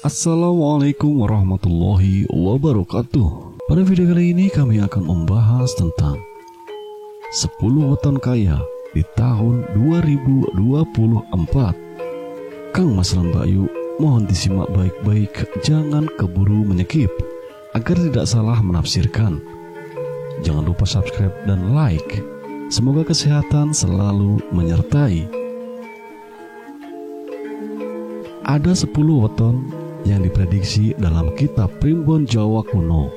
Assalamualaikum warahmatullahi wabarakatuh. Pada video kali ini kami akan membahas tentang 10 weton kaya di tahun 2024. Kang Mas lan Mbak Yu, mohon disimak baik-baik, jangan keburu menyekip agar tidak salah menafsirkan. Jangan lupa subscribe dan like. Semoga kesehatan selalu menyertai. Ada 10 weton yang diprediksi dalam kitab Primbon Jawa kuno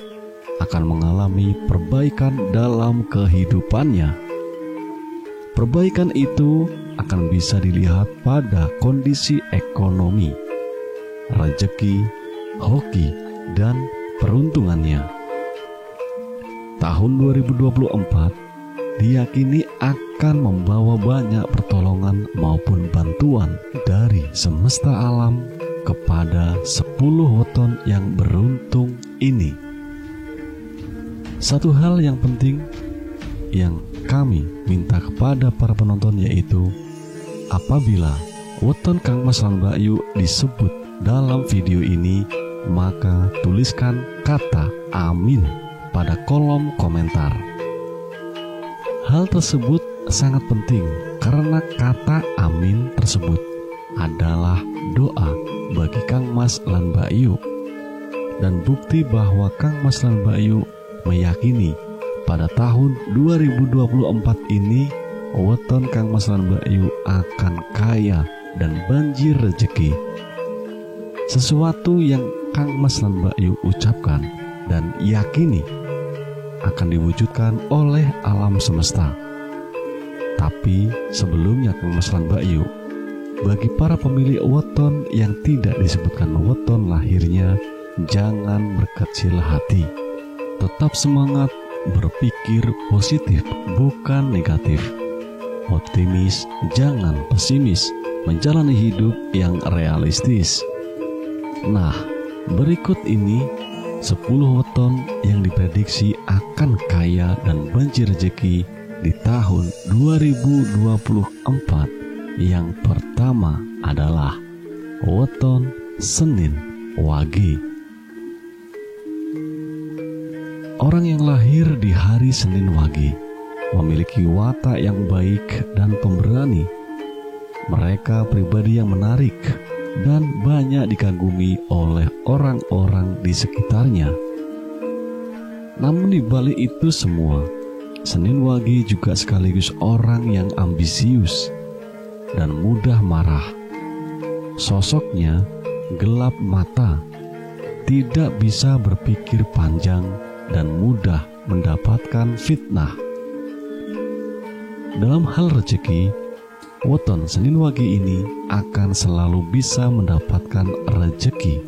akan mengalami perbaikan dalam kehidupannya. Perbaikan itu akan bisa dilihat pada kondisi ekonomi, rezeki, hoki, dan peruntungannya. Tahun 2024 diyakini akan membawa banyak pertolongan maupun bantuan dari semesta alam kepada 10 weton yang beruntung ini. Satu hal yang penting yang kami minta kepada para penonton yaitu apabila weton Kang Mas lan Mbak Yu disebut dalam video ini, maka tuliskan kata amin pada kolom komentar. Hal tersebut sangat penting karena kata amin tersebut adalah doa bagi Kang Mas lan Mbak Yu, dan bukti bahwa Kang Mas lan Mbak Yu meyakini pada tahun 2024 ini weton Kang Mas lan Mbak Yu akan kaya dan banjir rezeki. Sesuatu yang Kang Mas lan Mbak Yu ucapkan dan yakini akan diwujudkan oleh alam semesta. Tapi sebelumnya Kang Mas lan Mbak Yu, bagi para pemilik weton yang tidak disebutkan weton lahirnya, jangan berkecil hati. Tetap semangat, berpikir positif, bukan negatif. Optimis, jangan pesimis, menjalani hidup yang realistis. Nah, berikut ini 10 weton yang diprediksi akan kaya dan banjir rezeki di tahun 2024. Yang pertama adalah weton Senin Wage. Orang yang lahir di hari Senin Wage memiliki watak yang baik dan pemberani. Mereka pribadi yang menarik dan banyak dikagumi oleh orang-orang di sekitarnya. Namun di balik itu semua, Senin Wage juga sekaligus orang yang ambisius dan mudah marah. Sosoknya gelap mata, tidak bisa berpikir panjang, dan mudah mendapatkan fitnah. Dalam hal rezeki, weton Senin Wage ini akan selalu bisa mendapatkan rezeki.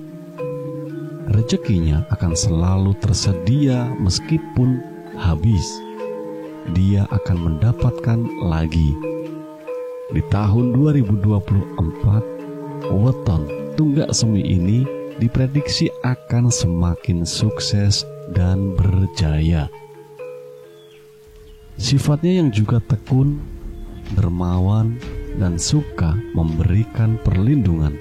Rezekinya akan selalu tersedia meskipun habis. Dia akan mendapatkan lagi. Di tahun 2024, weton Tunggak Semi ini diprediksi akan semakin sukses dan berjaya. Sifatnya yang juga tekun, dermawan, dan suka memberikan perlindungan,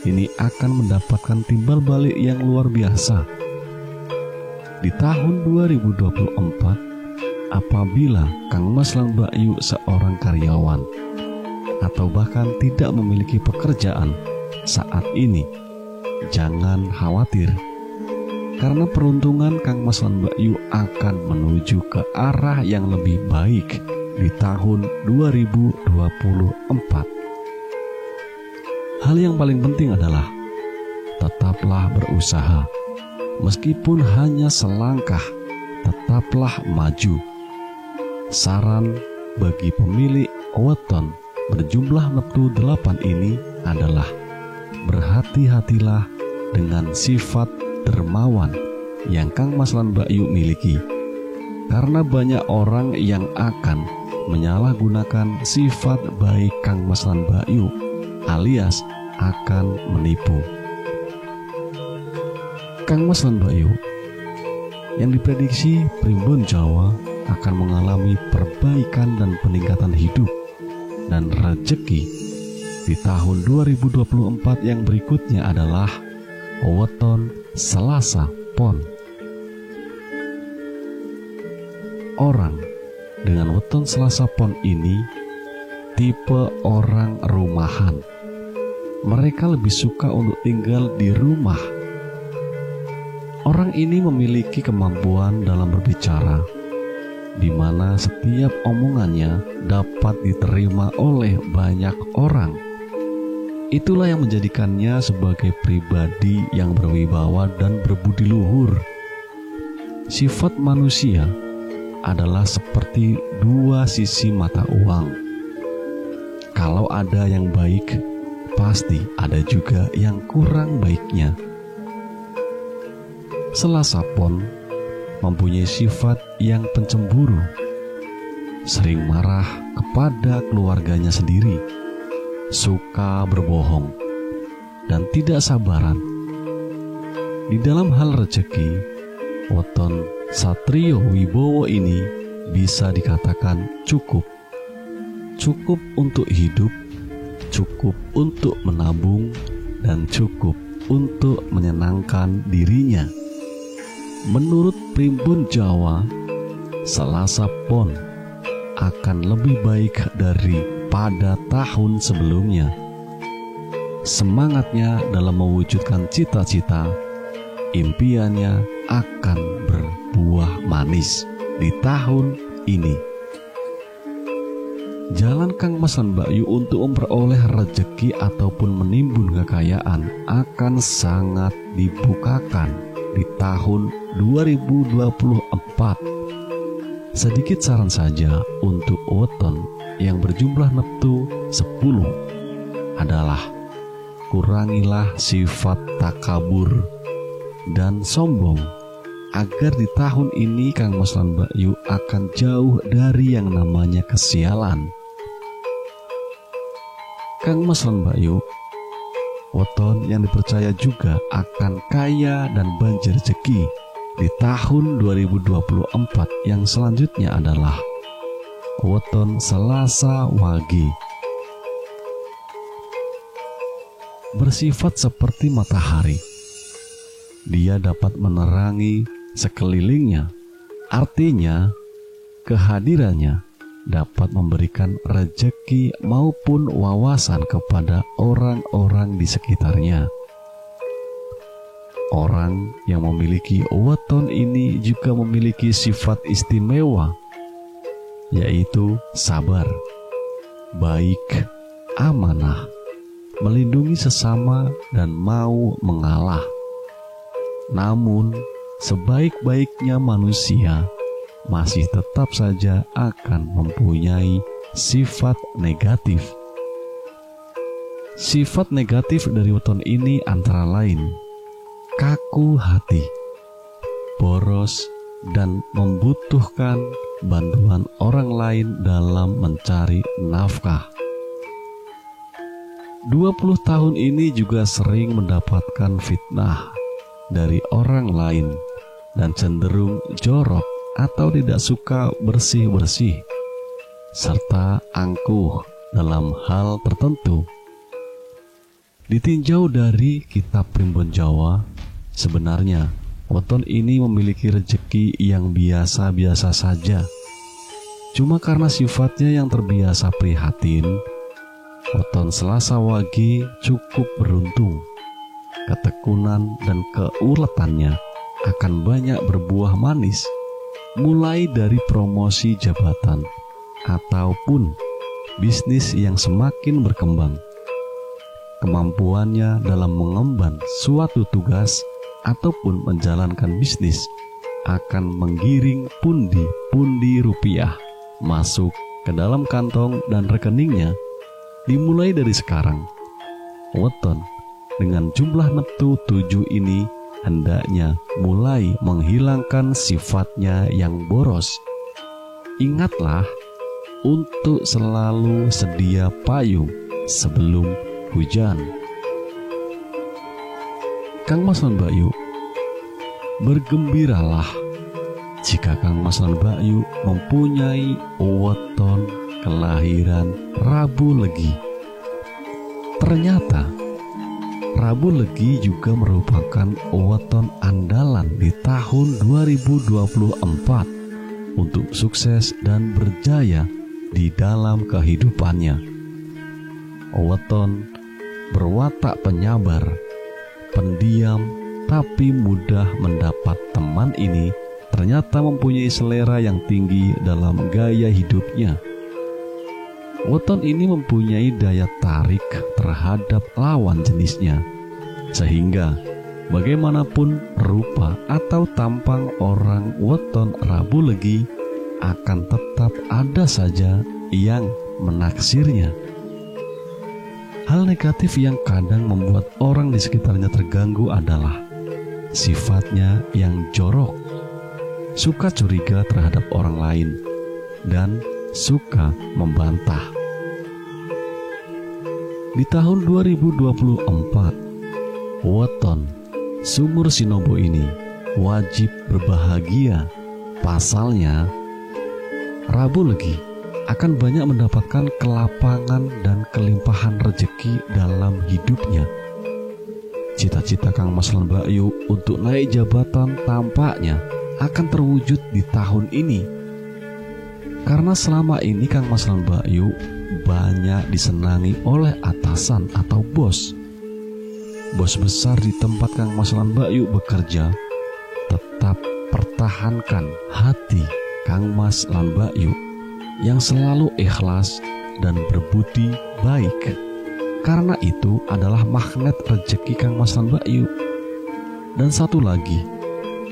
ini akan mendapatkan timbal balik yang luar biasa. Di tahun 2024, apabila Kang Mas lan Mbak Yu seorang karyawan atau bahkan tidak memiliki pekerjaan saat ini, jangan khawatir, karena peruntungan Kang Mas lan Mbak Yu akan menuju ke arah yang lebih baik di tahun 2024. Hal yang paling penting adalah tetaplah berusaha. Meskipun hanya selangkah, tetaplah maju. Saran bagi pemilik weton berjumlah neptu 8 ini adalah berhati-hatilah dengan sifat dermawan yang Kang Mas lan Mbak Yu miliki, karena banyak orang yang akan menyalahgunakan sifat baik Kang Mas lan Mbak Yu alias akan menipu. Kang Mas lan Mbak Yu yang diprediksi Primbon Jawa akan mengalami perbaikan dan peningkatan hidup dan rezeki di tahun 2024 yang berikutnya adalah weton Selasa Pon. Orang dengan weton Selasa Pon ini tipe orang rumahan. Mereka lebih suka untuk tinggal di rumah. Orang ini memiliki kemampuan dalam berbicara, di mana setiap omongannya dapat diterima oleh banyak orang. Itulah yang menjadikannya sebagai pribadi yang berwibawa dan berbudi luhur. Sifat manusia adalah seperti dua sisi mata uang. Kalau ada yang baik, pasti ada juga yang kurang baiknya. Selasa Pon mempunyai sifat yang pencemburu, sering marah kepada keluarganya sendiri, suka berbohong, dan tidak sabaran. Di dalam hal rezeki, weton Satrio Wibowo ini bisa dikatakan cukup. Cukup untuk hidup, cukup untuk menabung, dan cukup untuk menyenangkan dirinya. Menurut Primbon Jawa, Selasa Pon akan lebih baik daripada tahun sebelumnya. Semangatnya dalam mewujudkan cita-cita, impiannya akan berbuah manis di tahun ini. Jalan Kang Mas dan Mbak Yu untuk memperoleh rezeki ataupun menimbun kekayaan akan sangat dibukakan di tahun 2024. Sedikit saran saja untuk weton yang berjumlah neptu 10 adalah kurangilah sifat takabur dan sombong, agar di tahun ini Kang Mas dan Mbak Yu akan jauh dari yang namanya kesialan. Kang Mas dan Mbak Yu, weton yang dipercaya juga akan kaya dan banjir rezeki di tahun 2024 yang selanjutnya adalah weton Selasa Wage. Bersifat seperti matahari, dia dapat menerangi sekelilingnya. Artinya, kehadirannya dapat memberikan rezeki maupun wawasan kepada orang-orang di sekitarnya. Orang yang memiliki weton ini juga memiliki sifat istimewa, yaitu sabar, baik, amanah, melindungi sesama, dan mau mengalah. Namun, sebaik-baiknya manusia masih tetap saja akan mempunyai sifat negatif. Sifat negatif dari weton ini antara lain kaku hati, boros, dan membutuhkan bantuan orang lain dalam mencari nafkah. 20 tahun ini juga sering mendapatkan fitnah dari orang lain dan cenderung jorok atau tidak suka bersih-bersih, serta angkuh dalam hal tertentu. Ditinjau dari kitab Primbon Jawa, sebenarnya weton ini memiliki rezeki yang biasa-biasa saja. Cuma karena sifatnya yang terbiasa prihatin, weton Selasa Wage cukup beruntung. Ketekunan dan keuletannya akan banyak berbuah manis, mulai dari promosi jabatan ataupun bisnis yang semakin berkembang. Kemampuannya dalam mengemban suatu tugas ataupun menjalankan bisnis akan menggiring pundi-pundi rupiah masuk ke dalam kantong dan rekeningnya dimulai dari sekarang. Weton dengan jumlah neptu 7 ini hendaknya mulai menghilangkan sifatnya yang boros. Ingatlah untuk selalu sedia payung sebelum hujan. Kang Mas dan Mbak Yu, bergembiralah jika Kang Mas dan Mbak Yu mempunyai weton kelahiran Rabu Legi. Ternyata Rabu Legi juga merupakan weton andalan di tahun 2024 untuk sukses dan berjaya di dalam kehidupannya. Weton berwatak penyabar, pendiam, tapi mudah mendapat teman ini ternyata mempunyai selera yang tinggi dalam gaya hidupnya. Weton ini mempunyai daya tarik terhadap lawan jenisnya, sehingga bagaimanapun rupa atau tampang orang weton Rabu Legi akan tetap ada saja yang menaksirnya. Hal negatif yang kadang membuat orang di sekitarnya terganggu adalah sifatnya yang jorok, suka curiga terhadap orang lain, dan suka membantah. Di tahun 2024, weton Sumur Sinobo ini wajib berbahagia. Pasalnya, Rabu Legi akan banyak mendapatkan kelapangan dan kelimpahan rezeki dalam hidupnya. Cita-cita Kang Mas lan Mbak Yu untuk naik jabatan tampaknya akan terwujud di tahun ini. Karena selama ini Kang Mas lan Mbak Yu banyak disenangi oleh atasan atau bos. Bos besar di tempat Kang Mas lan Mbak Yu bekerja tetap pertahankan hati Kang Mas lan Mbak Yu yang selalu ikhlas dan berbudi baik. Karena itu adalah magnet rezeki Kang Mas lan Mbak Yu. Dan satu lagi,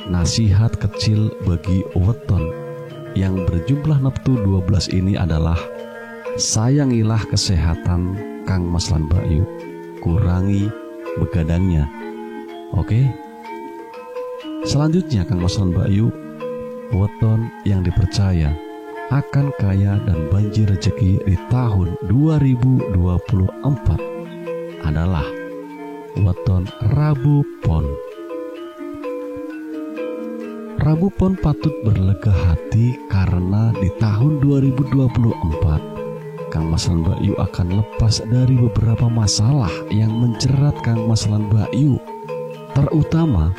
nasihat kecil bagi weton yang berjumlah neptu 12 ini adalah sayangilah kesehatan Kang Mas lan Mbak Yu, kurangi begadangnya. Oke? Selanjutnya Kang Mas lan Mbak Yu, weton yang dipercaya akan kaya dan banjir rezeki di tahun 2024 adalah weton Rabu Pon. Rabu Pon patut berlega hati karena di tahun 2024 Kang Mas lan Mbak Yu akan lepas dari beberapa masalah yang menjerat Kang Mas lan Mbak Yu, terutama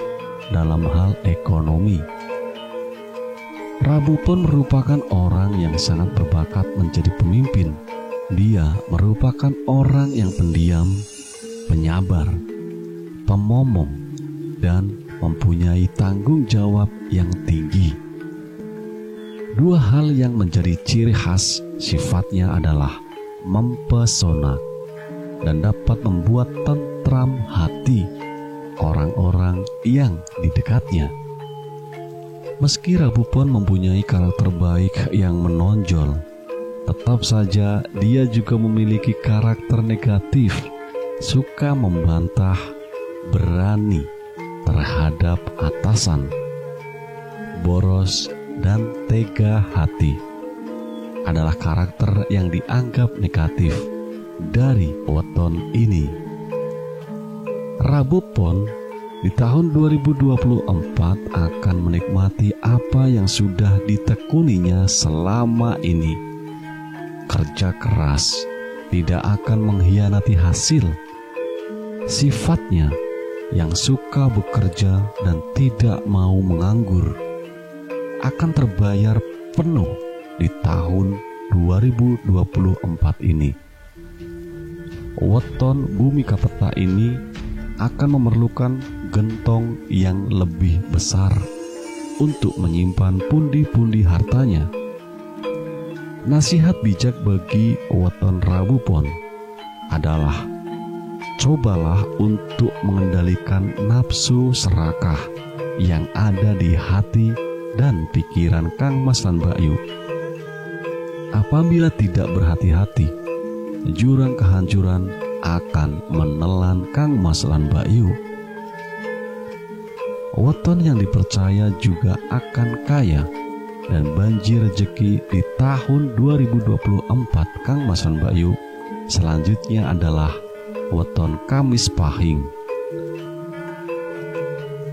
dalam hal ekonomi. Rabu Pon merupakan orang yang sangat berbakat menjadi pemimpin. Dia merupakan orang yang pendiam, penyabar, pemomong, dan mempunyai tanggung jawab yang tinggi. Dua hal yang menjadi ciri khas sifatnya adalah mempesona dan dapat membuat tentram hati orang-orang yang didekatnya. Meski Rabu Pon mempunyai karakter baik yang menonjol, tetap saja dia juga memiliki karakter negatif, suka membantah, berani terhadap atasan, boros, dan tega hati adalah karakter yang dianggap negatif dari weton ini. Rabu Pon di tahun 2024 akan menikmati apa yang sudah ditekuninya selama ini. Kerja keras, tidak akan mengkhianati hasil. Sifatnya yang suka bekerja dan tidak mau menganggur akan terbayar penuh di tahun 2024 ini. Weton Bumi Kapeta ini akan memerlukan gentong yang lebih besar untuk menyimpan pundi-pundi hartanya. Nasihat bijak bagi weton Rabu Pon adalah cobalah untuk mengendalikan nafsu serakah yang ada di hati dan pikiran Kang Mas lan Mbak Yu. Apabila tidak berhati-hati, jurang kehancuran akan menelan Kang Mas lan Mbak Yu. Weton yang dipercaya juga akan kaya dan banjir rezeki di tahun 2024 Kang Mas lan Mbak Yu. Selanjutnya adalah weton Kamis Pahing.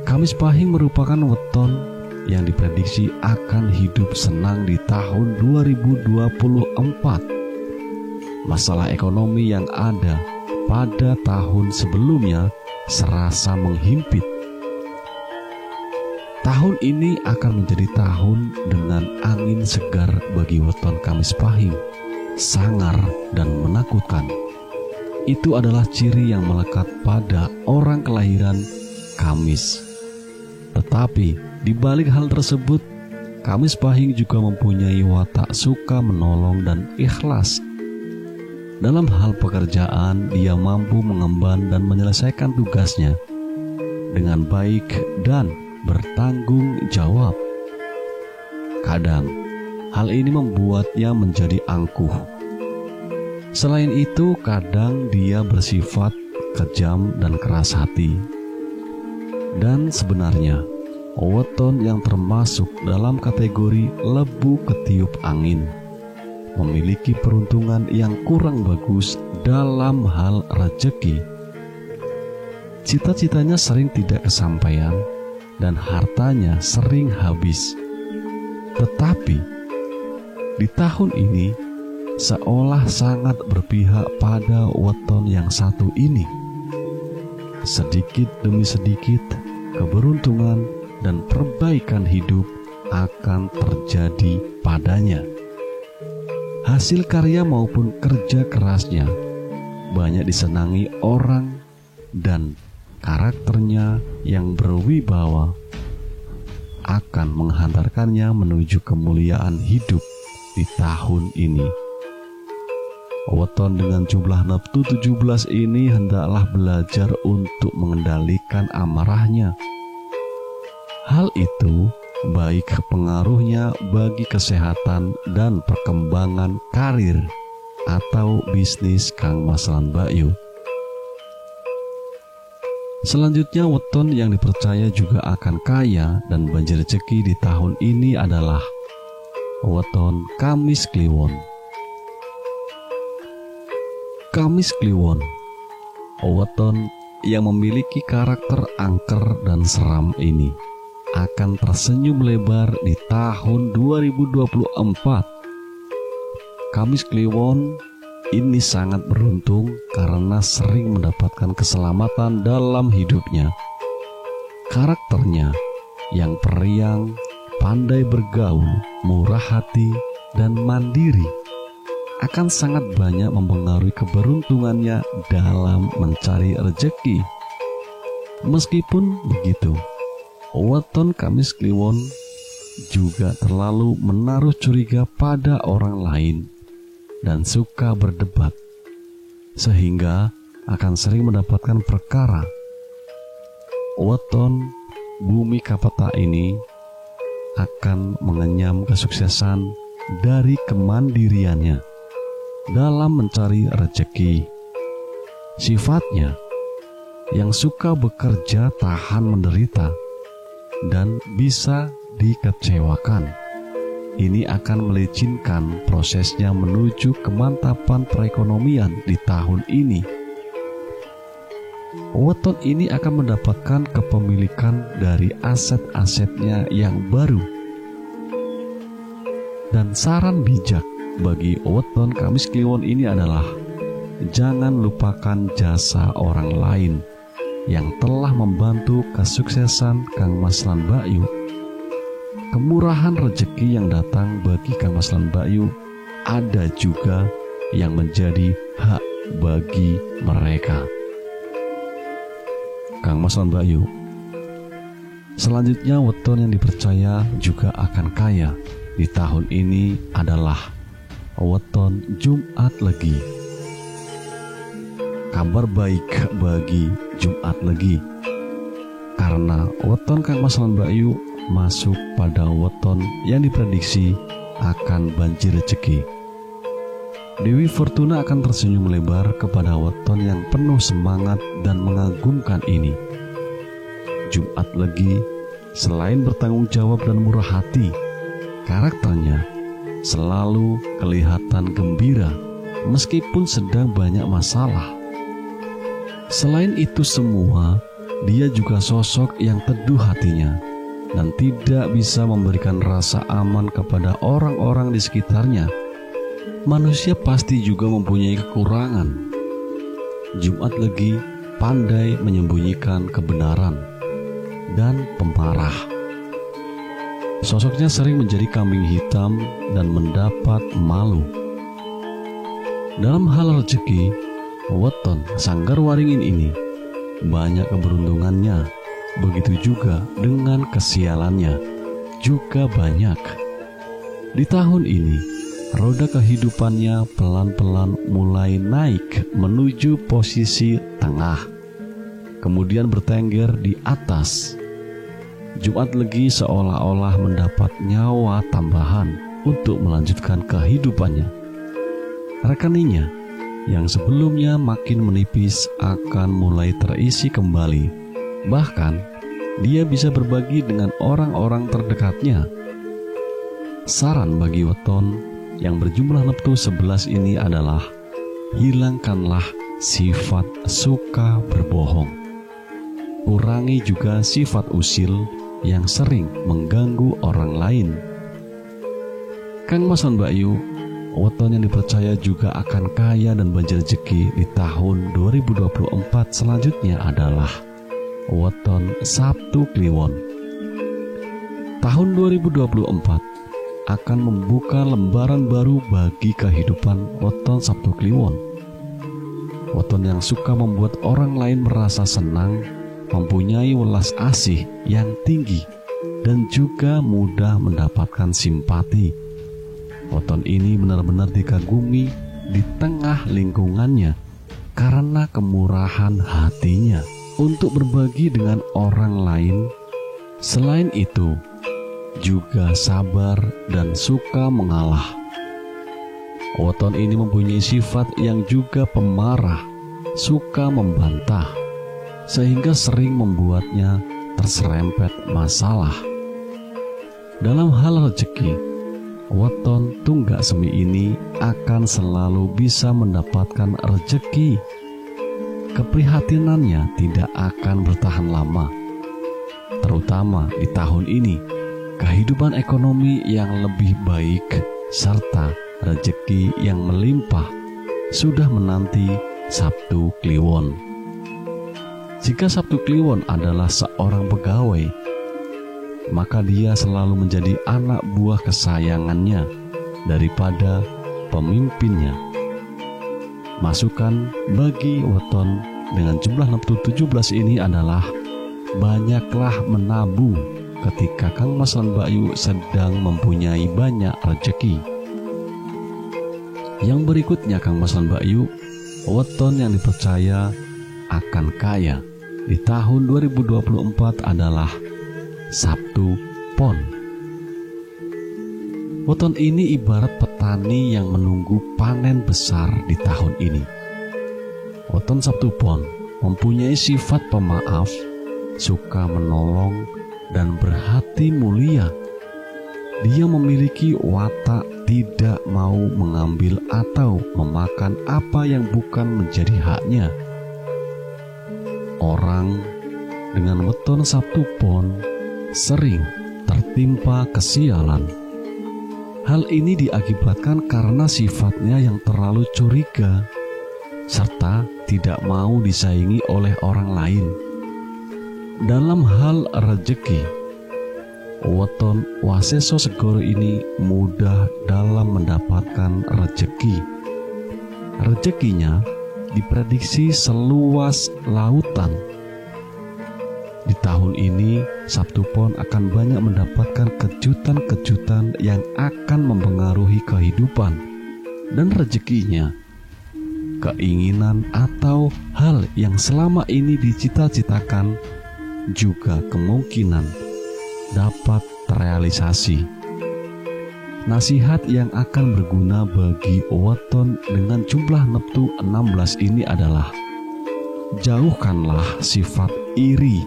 Kamis Pahing merupakan weton yang diprediksi akan hidup senang di tahun 2024. Masalah ekonomi yang ada pada tahun sebelumnya serasa menghimpit. Tahun ini akan menjadi tahun dengan angin segar bagi weton Kamis Pahing, sangar dan menakutkan. Itu adalah ciri yang melekat pada orang kelahiran Kamis. Tetapi di balik hal tersebut, Kamis Pahing juga mempunyai watak suka menolong dan ikhlas. Dalam hal pekerjaan, dia mampu mengemban dan menyelesaikan tugasnya dengan baik dan bertanggung jawab. Kadang, hal ini membuatnya menjadi angkuh. Selain itu, kadang dia bersifat kejam dan keras hati. Dan sebenarnya, weton yang termasuk dalam kategori lebu ketiup angin memiliki peruntungan yang kurang bagus dalam hal rezeki. Cita-citanya sering tidak kesampaian dan hartanya sering habis. Tetapi di tahun ini seolah sangat berpihak pada weton yang satu ini. Sedikit demi sedikit, keberuntungan dan perbaikan hidup akan terjadi padanya. Hasil karya maupun kerja kerasnya banyak disenangi orang, dan karakternya yang berwibawa akan menghantarkannya menuju kemuliaan hidup di tahun ini. Weton dengan jumlah neptu 17 ini hendaklah belajar untuk mengendalikan amarahnya. Hal itu baik pengaruhnya bagi kesehatan dan perkembangan karir atau bisnis Kang Mas lan Mbak Yu. Selanjutnya, weton yang dipercaya juga akan kaya dan banjir rezeki di tahun ini adalah weton Kamis Kliwon. Kamis Kliwon, weton yang memiliki karakter angker dan seram ini akan tersenyum lebar di tahun 2024. Kamis Kliwon ini sangat beruntung karena sering mendapatkan keselamatan dalam hidupnya. Karakternya yang periang, pandai bergaul, murah hati, dan mandiri akan sangat banyak mempengaruhi keberuntungannya dalam mencari rezeki. Meskipun begitu, weton Kamis Kliwon juga terlalu menaruh curiga pada orang lain dan suka berdebat, sehingga akan sering mendapatkan perkara. Weton Bumi Kapata ini akan mengenyam kesuksesan dari kemandiriannya dalam mencari rezeki. Sifatnya yang suka bekerja tahan menderita dan bisa dikecewakan, ini akan melicinkan prosesnya menuju kemantapan perekonomian di tahun ini. Weton ini akan mendapatkan kepemilikan dari aset-asetnya yang baru. Dan saran bijak bagi weton Kamis Kliwon ini adalah jangan lupakan jasa orang lain yang telah membantu kesuksesan Kang Mas lan Mbak Yu. Kemurahan rezeki yang datang bagi Kang Mas lan Mbak Yu ada juga yang menjadi hak bagi mereka. Kang Mas lan Mbak Yu, selanjutnya weton yang dipercaya juga akan kaya di tahun ini adalah weton Jumat Legi. Kabar baik bagi Jumat Legi, karena weton Kang Mas lan Mbak Yu masuk pada weton yang diprediksi akan banjir rezeki. Dewi Fortuna akan tersenyum lebar kepada weton yang penuh semangat dan mengagumkan ini. Jumat Legi selain bertanggung jawab dan murah hati, karakternya selalu kelihatan gembira meskipun sedang banyak masalah. Selain itu semua, dia juga sosok yang teduh hatinya dan tidak bisa memberikan rasa aman kepada orang-orang di sekitarnya. Manusia pasti juga mempunyai kekurangan. Jumat Legi pandai menyembunyikan kebenaran dan pemarah. Sosoknya sering menjadi kambing hitam dan mendapat malu. Dalam hal rezeki, weton Sanggar Waringin ini banyak keberuntungannya. Begitu juga dengan kesialannya juga banyak. Di tahun ini, roda kehidupannya pelan-pelan mulai naik menuju posisi tengah, kemudian bertengger di atas. Jumat Legi seolah-olah mendapat nyawa tambahan untuk melanjutkan kehidupannya. Rekeningnya yang sebelumnya makin menipis akan mulai terisi kembali. Bahkan dia bisa berbagi dengan orang-orang terdekatnya. Saran bagi weton yang berjumlah neptu 11 ini adalah hilangkanlah sifat suka berbohong. Kurangi juga sifat usil yang sering mengganggu orang lain. Kang Mas lan Mbak Yu, weton yang dipercaya juga akan kaya dan banjir rezeki di tahun 2024 selanjutnya adalah weton Sabtu Kliwon. Tahun 2024 akan membuka lembaran baru bagi kehidupan weton Sabtu Kliwon. Weton yang suka membuat orang lain merasa senang, mempunyai welas asih yang tinggi, dan juga mudah mendapatkan simpati. Weton ini benar-benar dikagumi di tengah lingkungannya karena kemurahan hatinya untuk berbagi dengan orang lain. Selain itu, juga sabar dan suka mengalah. Weton ini mempunyai sifat yang juga pemarah, suka membantah, sehingga sering membuatnya terserempet masalah. Dalam hal rezeki, weton Tunggak Semi ini akan selalu bisa mendapatkan rezeki. Keprihatinannya tidak akan bertahan lama, terutama di tahun ini. Kehidupan ekonomi yang lebih baik serta rezeki yang melimpah sudah menanti Sabtu Kliwon. Jika Sabtu Kliwon adalah seorang pegawai, maka dia selalu menjadi anak buah kesayangannya daripada pemimpinnya. Masukan bagi weton dengan jumlah neptu 17 ini adalah banyaklah menabung ketika Kang Mas lan Mbak Yu sedang mempunyai banyak rezeki. Yang berikutnya Kang Mas lan Mbak Yu, weton yang dipercaya akan kaya di tahun 2024 adalah Sabtu Pon. Weton ini ibarat petani yang menunggu panen besar di tahun ini. Weton Sabtu Pon mempunyai sifat pemaaf, suka menolong, dan berhati mulia. Dia memiliki watak tidak mau mengambil atau memakan apa yang bukan menjadi haknya. Orang dengan weton Sabtu Pon sering tertimpa kesialan. Hal ini diakibatkan karena sifatnya yang terlalu curiga serta tidak mau disaingi oleh orang lain. Dalam hal rezeki, weton Waseso Segoro ini mudah dalam mendapatkan rezeki. Rezekinya diprediksi seluas lautan. Di tahun ini, Sabtu Pon akan banyak mendapatkan kejutan-kejutan yang akan mempengaruhi kehidupan dan rezekinya. Keinginan atau hal yang selama ini dicita-citakan juga kemungkinan dapat terrealisasi. Nasihat yang akan berguna bagi weton dengan jumlah neptu 16 ini adalah jauhkanlah sifat iri,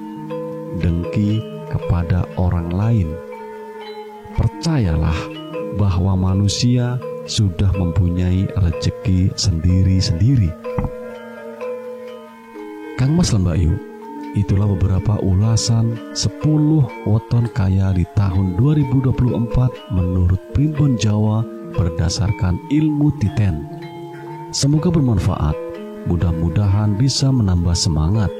dengki kepada orang lain. Percayalah bahwa manusia sudah mempunyai rezeki sendiri-sendiri. Kang Mas lan Mbak Yu, itulah beberapa ulasan 10 weton kaya di tahun 2024 menurut Primbon Jawa berdasarkan ilmu Titen. Semoga bermanfaat mudah-mudahan bisa menambah semangat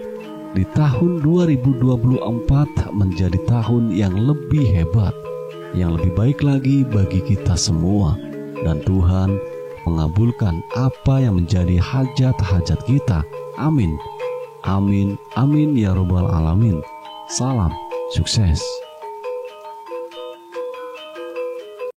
di tahun 2024 menjadi tahun yang lebih hebat, yang lebih baik lagi bagi kita semua. Dan Tuhan mengabulkan apa yang menjadi hajat-hajat kita. Amin. Amin. Amin ya Rabbal Alamin. Salam sukses.